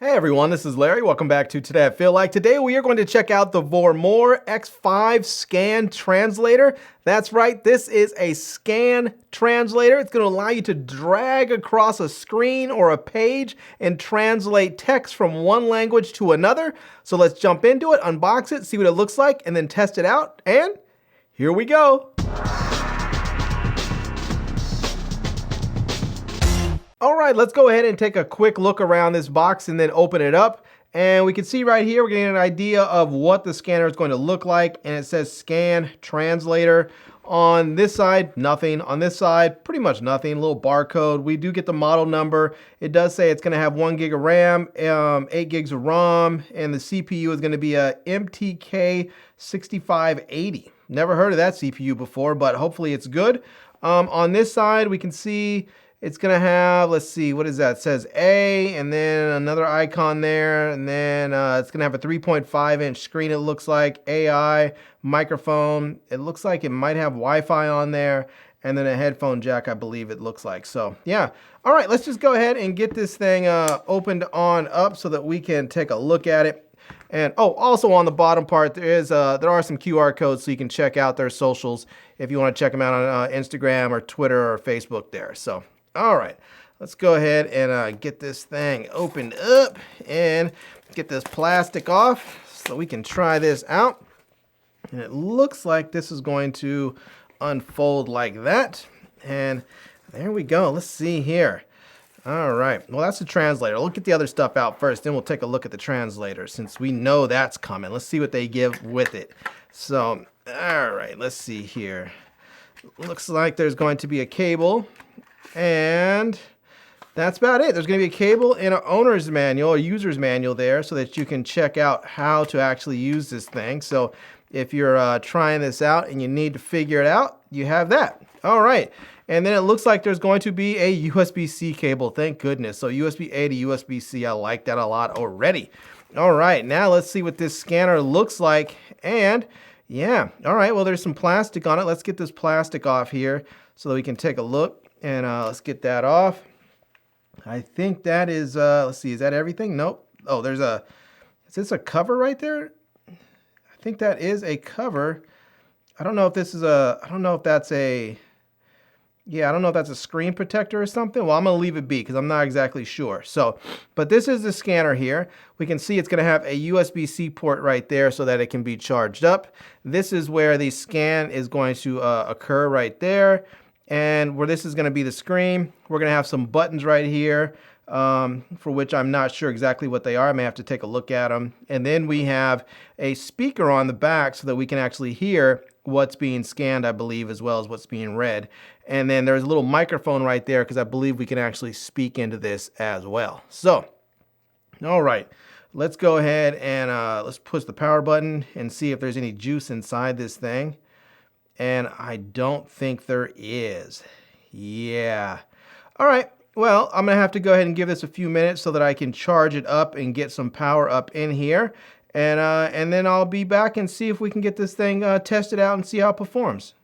Hey everyone, this is Larry. Welcome back to Today I Feel Like. Today we are going to check out the Vomor X5 Scan Translator. That's right, this is a scan translator. It's going to allow you to drag across a screen or a page and translate text from one language to another. So let's jump into it, unbox it, see what it looks like, and then test it out. And here we go. All right, let's go ahead and take a quick look around this box and then open it up. And we can see right here, we're getting an idea of what the scanner is going to look like. And it says Scan Translator. On this side, nothing. On this side, pretty much nothing. A little barcode. We do get the model number. It does say it's going to have 1 gig of RAM, 8 gigs of ROM, and the CPU is going to be a MTK 6580. Never heard of that CPU before, but hopefully it's good. On this side, we can see it's going to have, let's see, what is that? It says A, and then another icon there, and then it's going to have a 3.5-inch screen, it looks like, AI, microphone. It looks like it might have Wi-Fi on there, and then a headphone jack, I believe it looks like. So, yeah. All right, let's just go ahead and get this thing opened on up so that we can take a look at it. And oh, also on the bottom part, there are some QR codes so you can check out their socials if you want to check them out on Instagram or Twitter or Facebook there. So, all right, let's go ahead and get this thing opened up and get this plastic off so we can try this out. And it looks like this is going to unfold like that. And there we go. Let's see here. All right. Well, that's the translator. Look at the other stuff out first, then we'll take a look at the translator since we know that's coming. Let's see what they give with it. So, all right, let's see here. Looks like there's going to be a cable. And that's about it. There's going to be a cable and an owner's manual, a user's manual there so that you can check out how to actually use this thing. So if you're trying this out and you need to figure it out, you have that. All right. And then it looks like there's going to be a USB-C cable. Thank goodness. So USB-A to USB-C. I like that a lot already. All right. Now let's see what this scanner looks like. And yeah. All right. Well, there's some plastic on it. Let's get this plastic off here so that we can take a look. And let's get that off. I think that is, let's see, is that everything? Nope. Oh, is this a cover right there? I think that is a cover. I don't know if this is I don't know if that's a screen protector or something. Well, I'm going to leave it be because I'm not exactly sure. So, but this is the scanner here. We can see it's going to have a USB-C port right there so that it can be charged up. This is where the scan is going to occur right there. And where this is going to be the screen, we're going to have some buttons right here for which I'm not sure exactly what they are. I may have to take a look at them. And then we have a speaker on the back so that we can actually hear what's being scanned, I believe, as well as what's being read. And then there's a little microphone right there because I believe we can actually speak into this as well. So, all right, let's go ahead and let's push the power button and see if there's any juice inside this thing. And I don't think there is. Yeah. All right. Well, I'm going to have to go ahead and give this a few minutes so that I can charge it up and get some power up in here. And then I'll be back and see if we can get this thing tested out and see how it performs.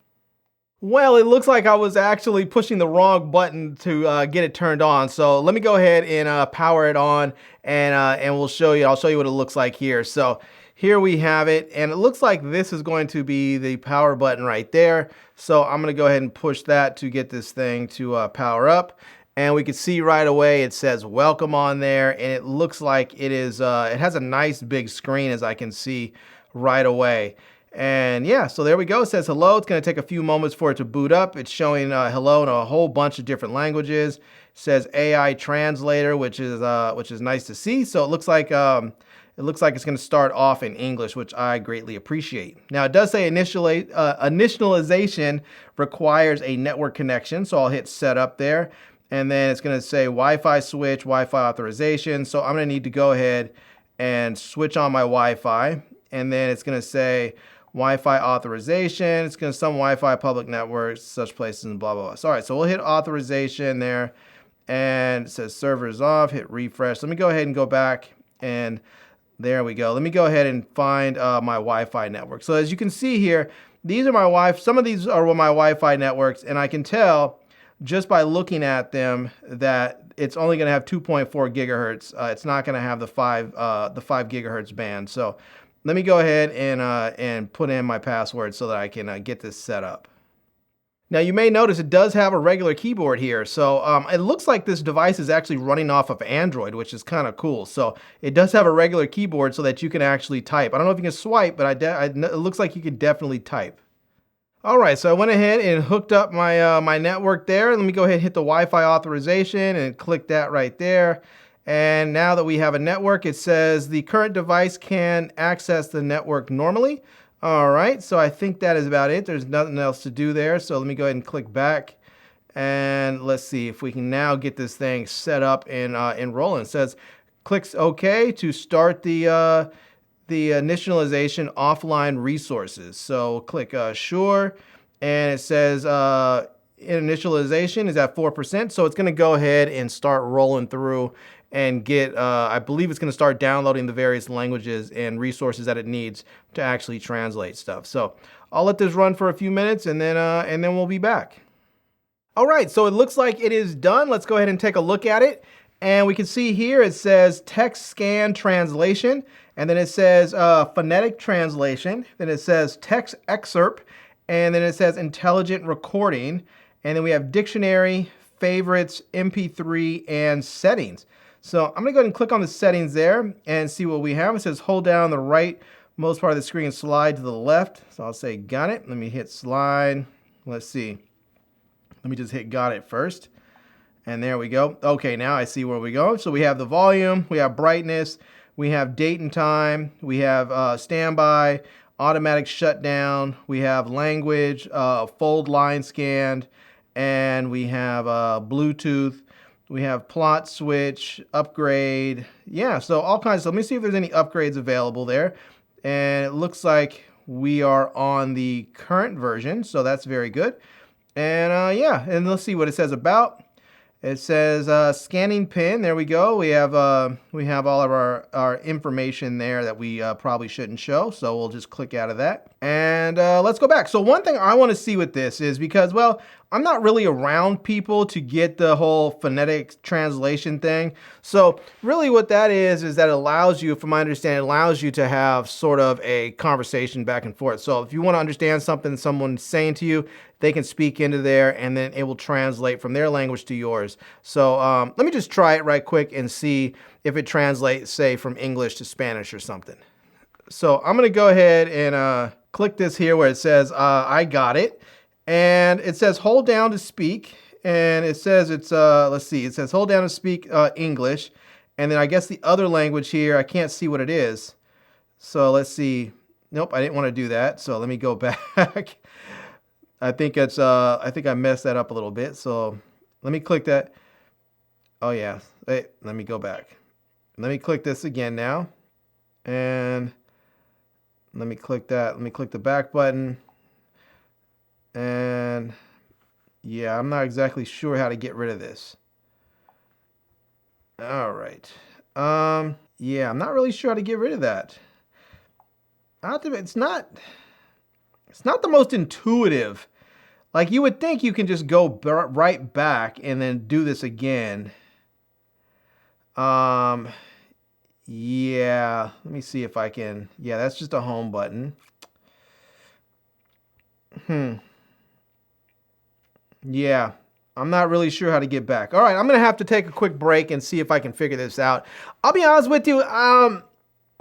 Well, it looks like I was actually pushing the wrong button to get it turned on. So let me go ahead and power it on and we'll show you. I'll show you what it looks like here. So here we have it, and it looks like this is going to be the power button right there. So I'm going to go ahead and push that to get this thing to power up. And we can see right away it says welcome on there, and it looks like it is. It has a nice big screen as I can see right away. And yeah, so there we go. It says hello. It's going to take a few moments for it to boot up. It's showing hello in a whole bunch of different languages. It says AI translator, which is nice to see. So it looks like it's going to start off in English, which I greatly appreciate. Now, it does say initialization requires a network connection, so I'll hit setup there. And then it's going to say Wi-Fi switch, Wi-Fi authorization. So I'm going to need to go ahead and switch on my Wi-Fi. And then it's going to say Wi-Fi authorization. It's going to some Wi-Fi public networks, such places, and blah, blah, blah. So, all right, so we'll hit authorization there. And it says servers off, hit refresh. Let me go ahead and go back and there we go. Let me go ahead and find my Wi-Fi network. So as you can see here, these are my some of these are my Wi-Fi networks, and I can tell just by looking at them that it's only going to have 2.4 gigahertz. It's not going to have the 5 gigahertz band. So let me go ahead and put in my password so that I can get this set up. Now you may notice it does have a regular keyboard here. So it looks like this device is actually running off of Android, which is kind of cool. So it does have a regular keyboard so that you can actually type. I don't know if you can swipe, but it looks like you can definitely type. All right, so I went ahead and hooked up my, my network there. Let me go ahead and hit the Wi-Fi authorization and click that right there. And now that we have a network, it says the current device can access the network normally. All right, so I think that is about it. There's nothing else to do there. So let me go ahead and click back. And let's see if we can now get this thing set up and rolling. It says clicks OK to start the initialization offline resources. So click sure, and it says initialization is at 4%. So it's going to go ahead and start rolling through and get, I believe it's going to start downloading the various languages and resources that it needs to actually translate stuff. So I'll let this run for a few minutes and then we'll be back. All right, so it looks like it is done. Let's go ahead and take a look at it. And we can see here it says text scan translation, and then it says phonetic translation, then it says text excerpt, and then it says intelligent recording, and then we have dictionary, favorites, MP3, and settings. So I'm gonna go ahead and click on the settings there and see what we have. It says hold down the right most part of the screen and slide to the left. So I'll say got it. Let me hit slide. Let's see. Let me just hit got it first. And there we go. Okay, now I see where we go. So we have the volume, we have brightness, we have date and time, we have standby, automatic shutdown, we have language, fold line scanned, and we have Bluetooth, we have plot switch, upgrade. Yeah, so all kinds. So let me see if there's any upgrades available there. And it looks like we are on the current version, so that's very good. And yeah, and let's see what it says about. It says scanning pin. There we go. We have all of our information there that we probably shouldn't show. So we'll just click out of that. And let's go back. So one thing I want to see with this is because, well, I'm not really around people to get the whole phonetic translation thing. So really what that is that it allows you, from my understanding, it allows you to have sort of a conversation back and forth. So if you want to understand something someone's saying to you, they can speak into there and then it will translate from their language to yours. So let me just try it right quick and see if it translates, say, from English to Spanish or something. So I'm going to go ahead and click this here where it says I got it. And it says hold down to speak. And it says it's, let's see, it says hold down to speak English. And then I guess the other language here, I can't see what it is. So let's see. Nope, I didn't want to do that. So let me go back. I think it's, I think I messed that up a little bit. So let me click that. Oh yeah, wait, let me go back. Let me click this again now. And let me click that. Let me click the back button. And yeah, I'm not exactly sure how to get rid of this. All right. Yeah, I'm not really sure how to get rid of that. It's not the most intuitive. Like you would think you can just go right back and then do this again. Yeah, let me see if I can. Yeah, that's just a home button. Yeah, I'm not really sure how to get back. All right, I'm going to have to take a quick break and see if I can figure this out. I'll be honest with you, I'm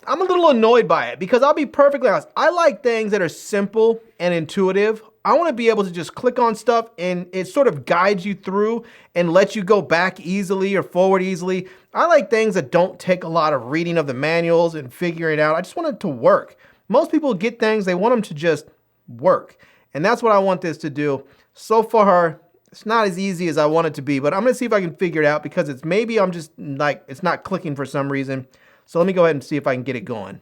a little annoyed by it because I'll be perfectly honest. I like things that are simple and intuitive. I want to be able to just click on stuff and it sort of guides you through and lets you go back easily or forward easily. I like things that don't take a lot of reading of the manuals and figuring it out. I just want it to work. Most people get things, they want them to just work. And that's what I want this to do. So far, it's not as easy as I want it to be, but I'm gonna see if I can figure it out because it's maybe I'm just like, it's not clicking for some reason. So let me go ahead and see if I can get it going.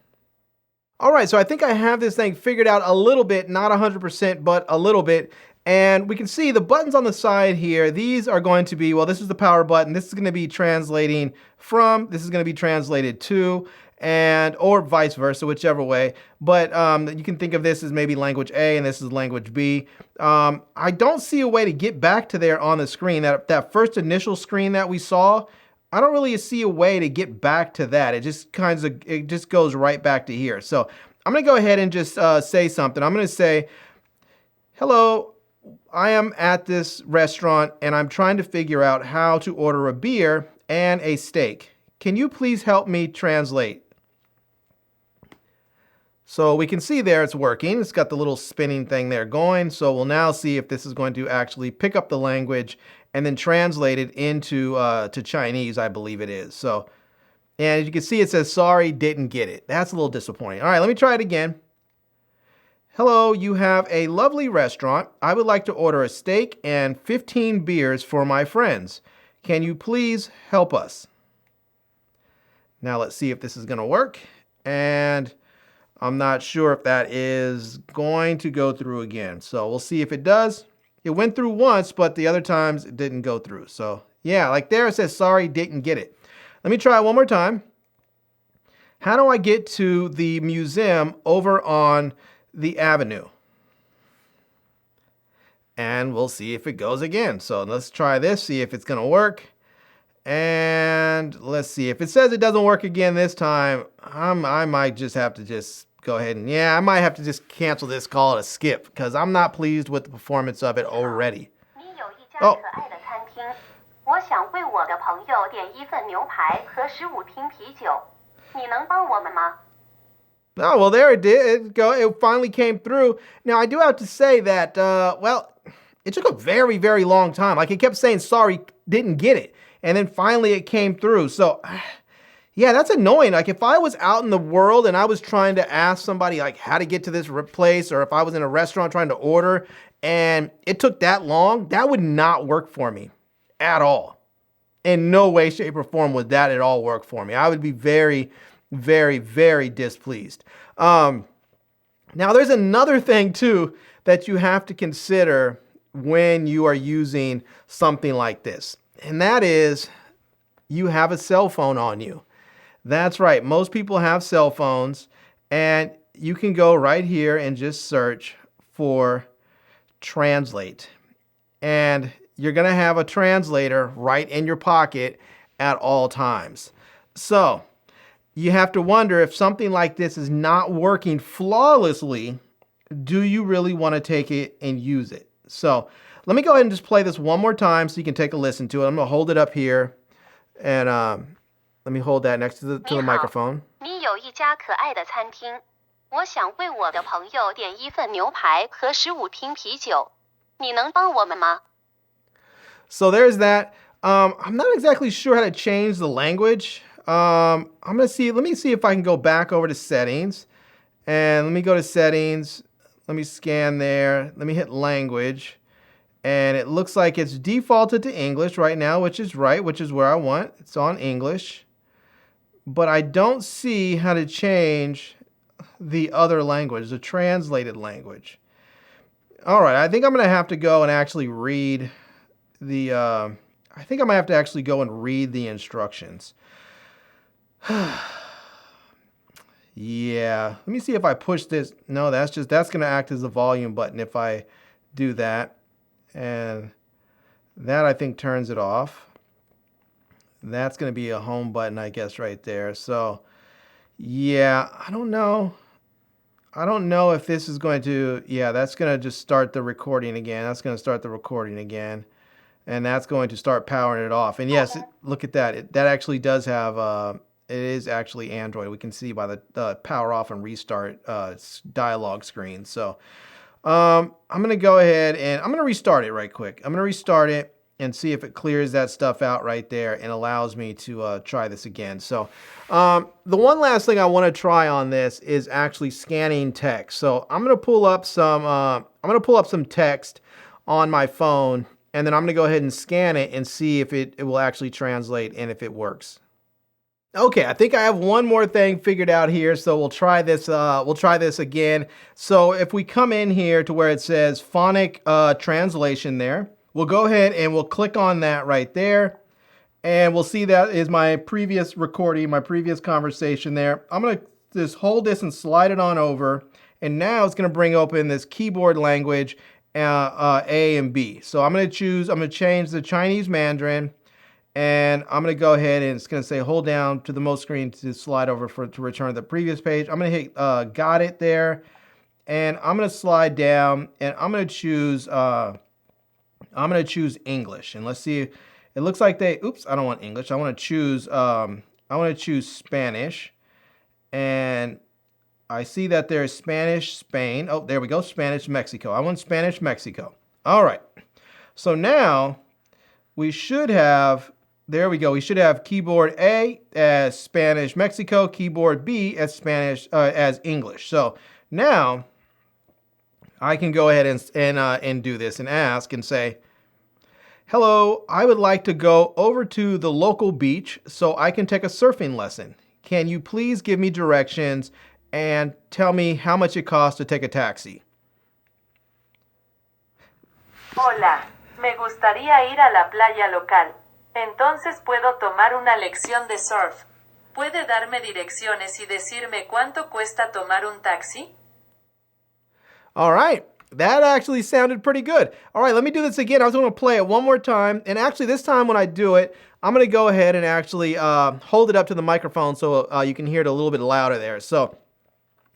All right, so I think I have this thing figured out a little bit, not 100%, but a little bit. And we can see the buttons on the side here, these are going to be, well, this is the power button. This is gonna be translating from, this is gonna be translated to, and or vice versa, whichever way. But you can think of this as maybe language A and this is language B. I don't see a way to get back to there on the screen. That first initial screen that we saw, I don't really see a way to get back to that. It just goes right back to here. So I'm gonna go ahead and just say something. I'm gonna say, hello, I am at this restaurant and I'm trying to figure out how to order a beer and a steak. Can you please help me translate? So we can see there it's working. It's got the little spinning thing there going. So we'll now see if this is going to actually pick up the language and then translate it into to Chinese, I believe it is. So, and as you can see, it says, sorry, didn't get it. That's a little disappointing. All right, let me try it again. Hello, you have a lovely restaurant. I would like to order a steak and 15 beers for my friends. Can you please help us? Now let's see if this is going to work. And I'm not sure if that is going to go through again. So we'll see if it does. It went through once, but the other times it didn't go through. So yeah, like there it says, sorry, didn't get it. Let me try it one more time. How do I get to the museum over on the avenue? And we'll see if it goes again. So let's try this, see if it's going to work. And let's see if it says it doesn't work again this time. I might just have to just go ahead and, I might have to just cancel this, call it a skip, because I'm not pleased with the performance of it already. Oh. Oh, well, there it did. It finally came through. Now, I do have to say that, well, it took a very, very long time. Like, it kept saying, sorry, didn't get it. And then finally it came through. So, yeah, that's annoying. Like, if I was out in the world and I was trying to ask somebody, like, how to get to this place, or if I was in a restaurant trying to order and it took that long, that would not work for me at all. In no way, shape, or form would that at all work for me. I would be very, very, very displeased. Now, there's another thing, too, that you have to consider when you are using something like this. And that is, you have a cell phone on you. That's right. Most people have cell phones, and you can go right here and just search for translate. And you're going to have a translator right in your pocket at all times. So you have to wonder, if something like this is not working flawlessly, do you really want to take it and use it? So let me go ahead and just play this one more time so you can take a listen to it. I'm going to hold it up here, and let me hold that next to the microphone. So there's that. I'm not exactly sure how to change the language. Let me see if I can go back over to settings. And let me go to settings. Let me scan there. Let me hit language. And it looks like it's defaulted to English right now, which is right, which is where I want. It's on English. But I don't see how to change the other language, the translated language. All right, I think I'm going to have to go and actually read the, I think I'm going to have to actually go and read the instructions. Yeah, let me see if I push this. No, that's going to act as the volume button if I do that. And that, I think, turns it off. That's going to be a home button, I guess, right there. So, yeah, I don't know. I don't know if this is going to, yeah, that's going to just start the recording again. That's going to start the recording again. And that's going to start powering it off. And yes, look at that. That actually does have, it is actually Android. We can see by the power off and restart dialog screen. So I'm going to go ahead and I'm going to restart it right quick. I'm going to restart it and see if it clears that stuff out right there and allows me to try this again. So the one last thing I want to try on this is actually scanning text. So I'm going to pull up some text on my phone, and then I'm going to go ahead and scan it and see if it will actually translate and if it works. Okay, I think I have one more thing figured out here, so we'll try this. We'll try this again. So if we come in here to where it says phonic translation there, we'll go ahead and we'll click on that right there. And we'll see that is my previous recording, my previous conversation there. I'm going to just hold this and slide it on over. And now it's going to bring open this keyboard language, A and B. So I'm going to change the Chinese Mandarin. And I'm going to go ahead and it's going to say hold down to the most screen to slide over to return to the previous page. I'm going to hit got it there. And I'm going to slide down and I'm going to choose English. And let's see. It looks like I don't want English. I want to choose Spanish. And I see that there's Spanish, Spain. Oh, there we go. Spanish, Mexico. I want Spanish, Mexico. All right. So now we should have, there we go. We should have keyboard A as Spanish, Mexico, keyboard B as Spanish, as English. So now I can go ahead and do this and ask and say, hello, I would like to go over to the local beach so I can take a surfing lesson. Can you please give me directions and tell me how much it costs to take a taxi? Hola, me gustaría ir a la playa local. Entonces puedo tomar una lección de surf. ¿Puede darme direcciones y decirme cuánto cuesta tomar un taxi? All right. That actually sounded pretty good. All right, let me do this again. I was going to play it one more time. And actually, this time when I do it, I'm going to go ahead and actually hold it up to the microphone so you can hear it a little bit louder there. So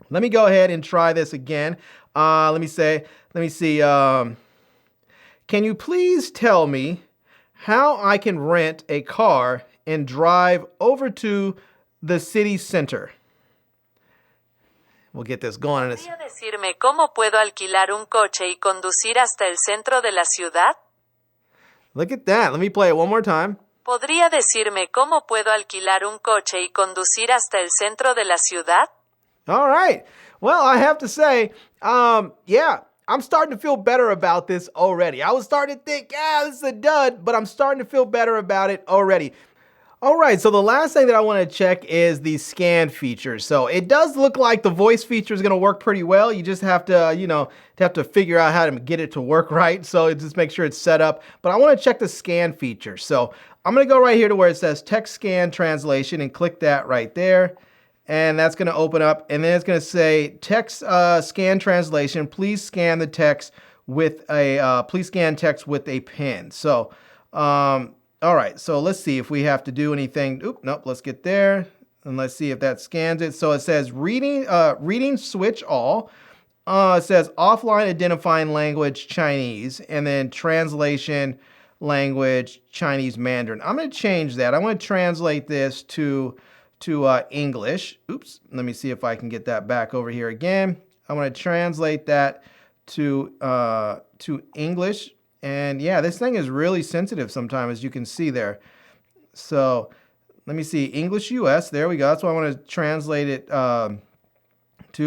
let me go ahead and try this again. Let me see. Can you please tell me how I can rent a car and drive over to the city center? We'll get this going. ¿Podría decirme cómo puedo alquilar un coche y conducir hasta el centro de la ciudad? Look at that. Let me play it one more time. ¿Podría decirme cómo puedo alquilar un coche y conducir hasta el centro de la ciudad? All right. Well, I have to say, yeah, I'm starting to feel better about this already. I was starting to think, this is a dud, but I'm starting to feel better about it already. All right, so the last thing that I want to check is the scan feature. So it does look like the voice feature is going to work pretty well. You just have to, figure out how to get it to work right. So just make sure it's set up. But I want to check the scan feature. So I'm going to go right here to where it says text scan translation and click that right there. And that's going to open up. And then it's going to say text scan translation. Please scan the text with a pen. So, all right, so let's see if we have to do anything. Nope, let's get there. And let's see if that scans it. So it says reading switch all. It says offline identifying language Chinese, and then translation language Chinese Mandarin. I'm going to change that. I want to translate this to English. Oops, let me see if I can get that back over here again. I want to translate that to English. And yeah, this thing is really sensitive sometimes, as you can see there. So let me see, English US, there we go. That's what I want to translate it to.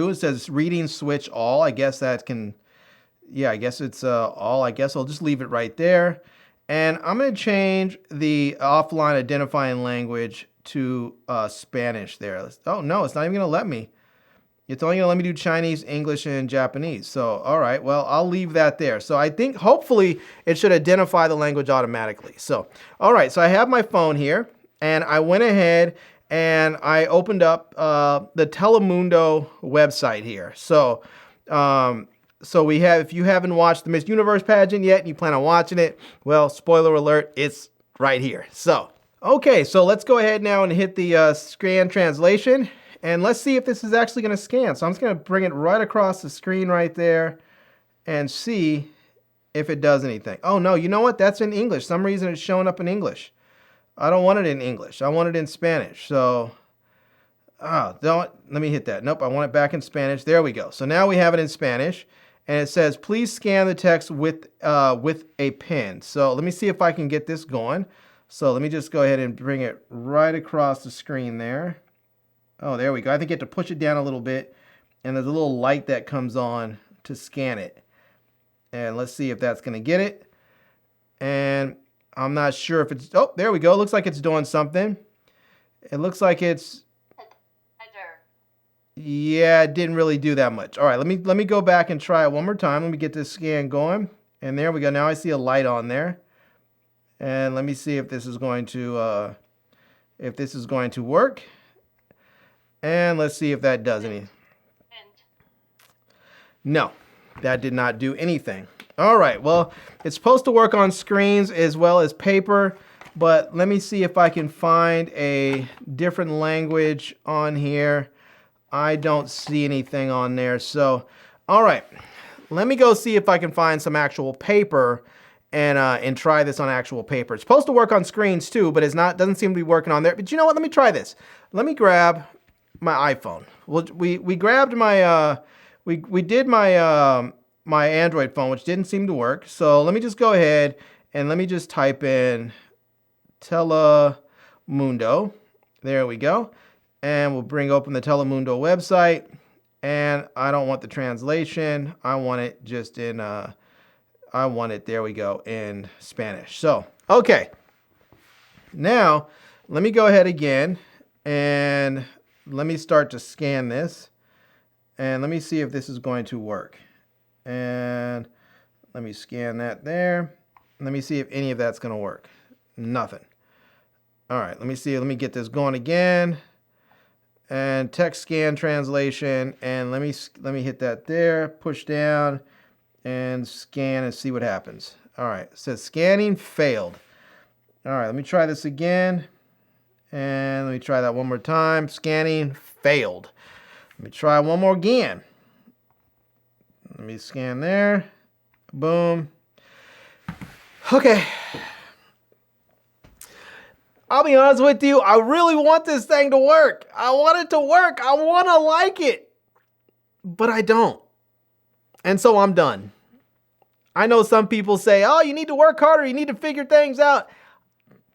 It says reading switch all. I guess that can, yeah, I guess it's all. I guess I'll just leave it right there. And I'm going to change the offline identifying language to Spanish there. Oh, no, it's not even going to let me. It's only going to let me do Chinese, English, and Japanese. So, all right, well, I'll leave that there. So I think hopefully it should identify the language automatically. So, all right, so I have my phone here, and I went ahead and I opened up the Telemundo website here. So, we have, if you haven't watched the Miss Universe pageant yet and you plan on watching it, well, spoiler alert, it's right here. So, okay, so let's go ahead now and hit the scan translation. And let's see if this is actually going to scan. So I'm just going to bring it right across the screen right there and see if it does anything. Oh, no, you know what? That's in English. For some reason it's showing up in English. I don't want it in English. I want it in Spanish. So, let me hit that. Nope, I want it back in Spanish. There we go. So now we have it in Spanish. And it says, please scan the text with a pen. So let me see if I can get this going. So let me just go ahead and bring it right across the screen there. Oh, there we go. I think you have to push it down a little bit, and there's a little light that comes on to scan it. And let's see if that's going to get it. And I'm not sure if it's, oh, there we go. It looks like it's doing something. It looks like it's, yeah, it didn't really do that much. All right, let me go back and try it one more time. Let me get this scan going. And there we go. Now I see a light on there. And let me see if this is going to work. And let's see if that does anything. No, that did not do anything. All right, well, it's supposed to work on screens as well as paper, but let me see if I can find a different language on here. I don't see anything on there. So, all right, let me go see if I can find some actual paper and try this on actual paper. It's supposed to work on screens too, but doesn't seem to be working on there. But you know what? Let me try this. Let me grab my iPhone. Well, we grabbed my we did my my Android phone, which didn't seem to work. So let me just go ahead and let me just type in Telemundo. There we go. And we'll bring open the Telemundo website. And I don't want the translation. I want it just in, there we go, in Spanish. So, okay. Now, let me go ahead again and let me start to scan this. And let me see if this is going to work. And let me scan that there. Let me see if any of that's going to work. Nothing. All right, let me see. Let me get this going again. And text scan translation. And let me hit that there. Push down and scan and see what happens. All right, it says scanning failed. All right, let me try this again. And let me try that one more time. Scanning failed. Let me try one more again. Let me scan there. Boom. Okay. I'll be honest with you. I really want this thing to work. I want it to work. I want to like it. But I don't. And so I'm done. I know some people say, oh, you need to work harder. You need to figure things out.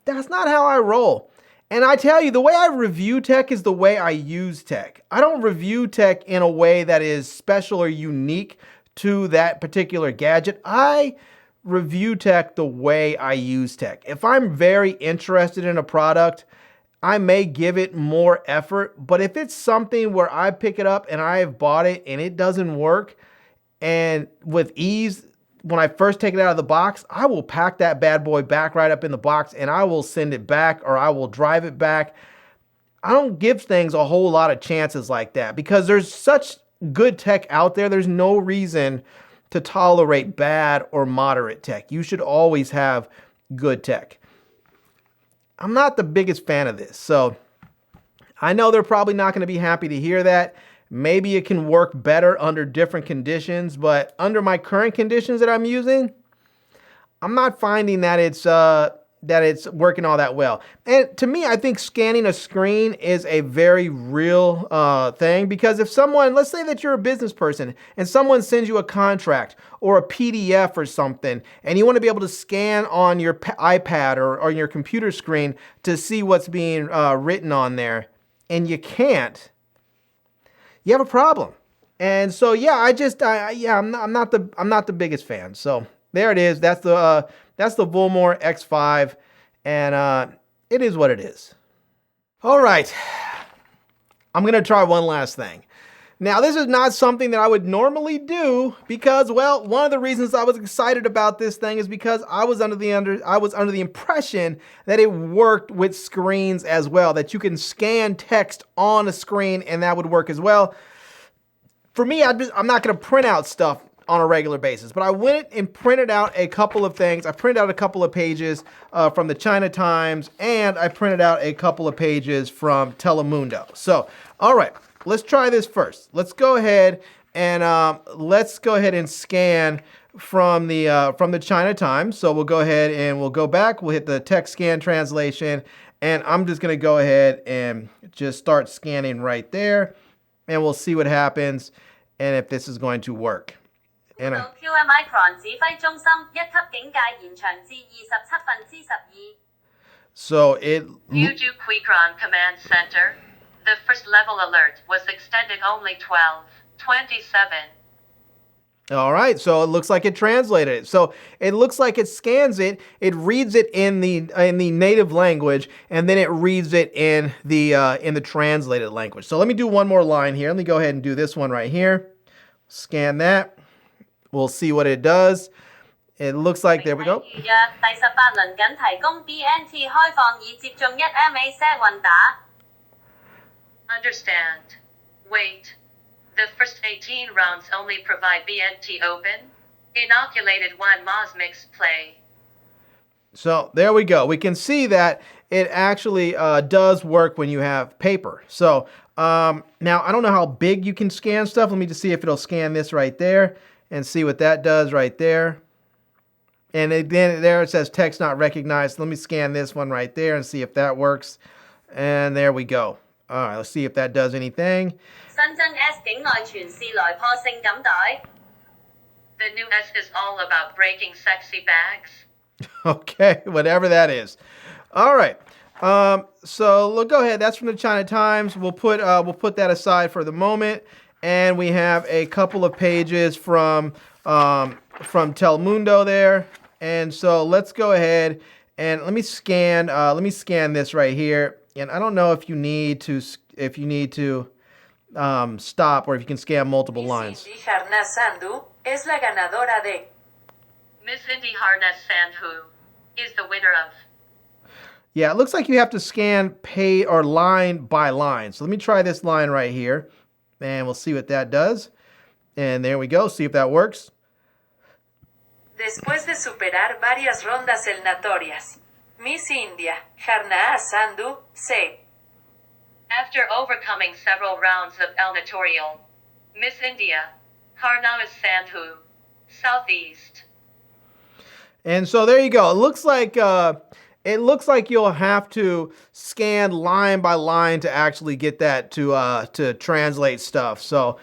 That's not how I roll. And I tell you, the way I review tech is the way I use tech. I don't review tech in a way that is special or unique to that particular gadget. I review tech the way I use tech. If I'm very interested in a product, I may give it more effort. But if it's something where I pick it up and I have bought it and it doesn't work, and with ease, when I first take it out of the box, I will pack that bad boy back right up in the box and I will send it back or I will drive it back. I don't give things a whole lot of chances like that because there's such good tech out there. There's no reason to tolerate bad or moderate tech. You should always have good tech. I'm not the biggest fan of this, so I know they're probably not going to be happy to hear that. Maybe it can work better under different conditions, but under my current conditions that I'm using, I'm not finding that it's working all that well. And to me, I think scanning a screen is a very real thing because if someone, let's say that you're a business person and someone sends you a contract or a PDF or something, and you want to be able to scan on your iPad or your computer screen to see what's being written on there, and you can't, you have a problem. And so, yeah, I'm not the biggest fan. So there it is. That's the Vomor X5, and it is what it is. All right, I'm gonna try one last thing. Now, this is not something that I would normally do because, well, one of the reasons I was excited about this thing is because I was under the impression that it worked with screens as well, that you can scan text on a screen and that would work as well. For me, I'm not going to print out stuff on a regular basis, but I went and printed out a couple of things. I printed out a couple of pages from the China Times, and I printed out a couple of pages from Telemundo. So, all right. Let's try this first. Let's go ahead and scan from the China Times. So we'll go ahead and we'll go back. We'll hit the text scan translation, and I'm just gonna go ahead and just start scanning right there, and we'll see what happens and if this is going to work. And so it. Due to Quickron Command Center. The first level alert was extended only 12:27. All right, so it looks like it translated it. So it looks like it scans it, it reads it in the native language, and then it reads it in the translated language. So let me do one more line here. Let me go ahead and do this one right here. Scan that. We'll see what it does. It looks like, there we go. Understand. Wait. The first 18 rounds only provide BNT open? Inoculated one Mosmix play. So there we go. We can see that it actually does work when you have paper. So now I don't know how big you can scan stuff. Let me just see if it'll scan this right there and see what that does right there. And then there it says text not recognized. Let me scan this one right there and see if that works. And there we go. All right, let's see if that does anything. The new S is all about breaking sexy bags. Okay, whatever that is. All right. So we'll go ahead. That's from the China Times. We'll put that aside for the moment. And we have a couple of pages from Telemundo there. And so let's go ahead and let me scan this right here. And I don't know if you need to stop or if you can scan multiple lines. Miss Indy Harness Sandhu is the winner of. Yeah, it looks like you have to scan pay or line by line. So let me try this line right here, and we'll see what that does. And there we go. See if that works. Después de superar varias rondas eliminatorias, Miss India, Harnaa Sandhu, se. After overcoming several rounds of eliminatorial, Miss India, Harnaa Sandhu, Southeast. And so there you go. It looks like you'll have to scan line by line to actually get that to translate stuff. So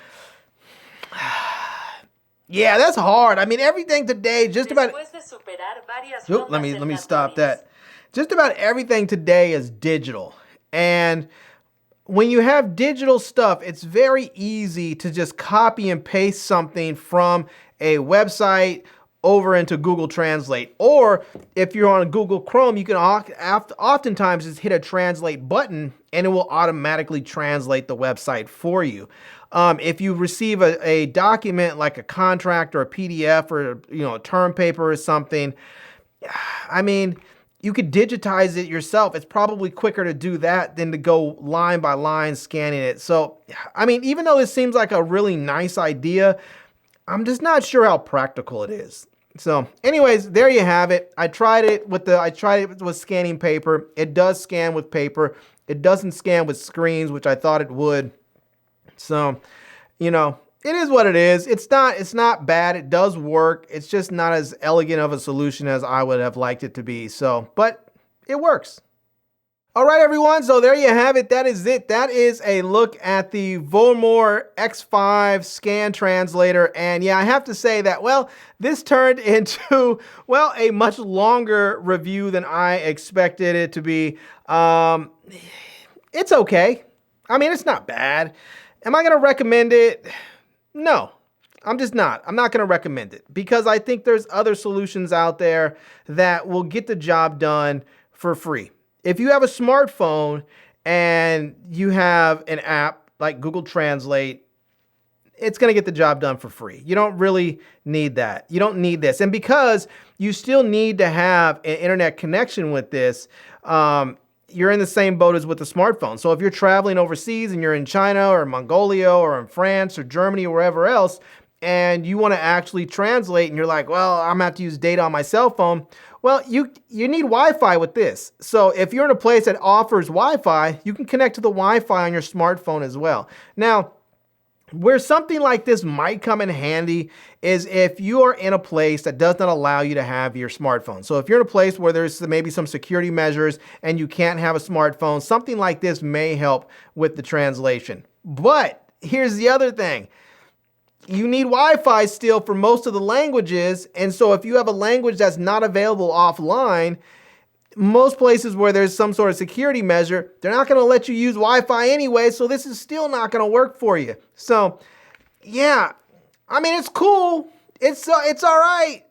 yeah, that's hard. I mean, everything today, just about. Oop, let me stop that. Just about everything today is digital, and when you have digital stuff, it's very easy to just copy and paste something from a website over into Google Translate. Or if you're on Google Chrome, you can oftentimes just hit a translate button and it will automatically translate the website for you. If you receive a document like a contract or a PDF or a term paper or something, I mean, you could digitize it yourself. It's probably quicker to do that than to go line by line scanning it. So, I mean, even though this seems like a really nice idea, I'm just not sure how practical it is. So anyways, there you have it. I tried it with scanning paper. It does scan with paper. It doesn't scan with screens, which I thought it would. So, it is what it is. It's not bad. It does work. It's just not as elegant of a solution as I would have liked it to be. So, but it works. All right, everyone. So there you have it. That is it. That is a look at the Vomor X5 scan translator. And yeah, I have to say that, this turned into, a much longer review than I expected it to be. It's okay. I mean, it's not bad. Am I going to recommend it? No, I'm just not. I'm not going to recommend it because I think there's other solutions out there that will get the job done for free. If you have a smartphone and you have an app like Google Translate, it's going to get the job done for free. You don't really need that. You don't need this. And because you still need to have an internet connection with this, you're in the same boat as with the smartphone. So if you're traveling overseas and you're in China or Mongolia or in France or Germany or wherever else, and you want to actually translate and you're like, I'm going to have to use data on my cell phone. Well, you need Wi-Fi with this. So if you're in a place that offers Wi-Fi, you can connect to the Wi-Fi on your smartphone as well. Now, where something like this might come in handy is if you are in a place that does not allow you to have your smartphone. So if you're in a place where there's maybe some security measures and you can't have a smartphone, something like this may help with the translation. But here's the other thing. You need Wi-Fi still for most of the languages. And so if you have a language that's not available offline, most places where there's some sort of security measure, they're not going to let you use Wi-Fi anyway. So this is still not going to work for you. So yeah, I mean, it's cool. It's all right.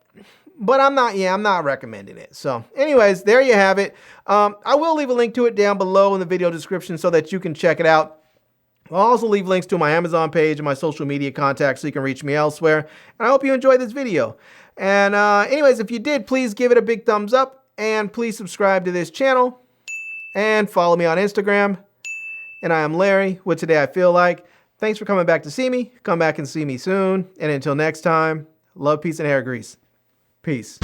But I'm not recommending it. So anyways, there you have it. I will leave a link to it down below in the video description so that you can check it out. I'll also leave links to my Amazon page and my social media contacts so you can reach me elsewhere. And I hope you enjoyed this video. And anyways, if you did, please give it a big thumbs up and please subscribe to this channel and follow me on Instagram. And I am Larry with Today I Feel Like. Thanks for coming back to see me. Come back and see me soon. And until next time, love, peace, and hair grease. Peace.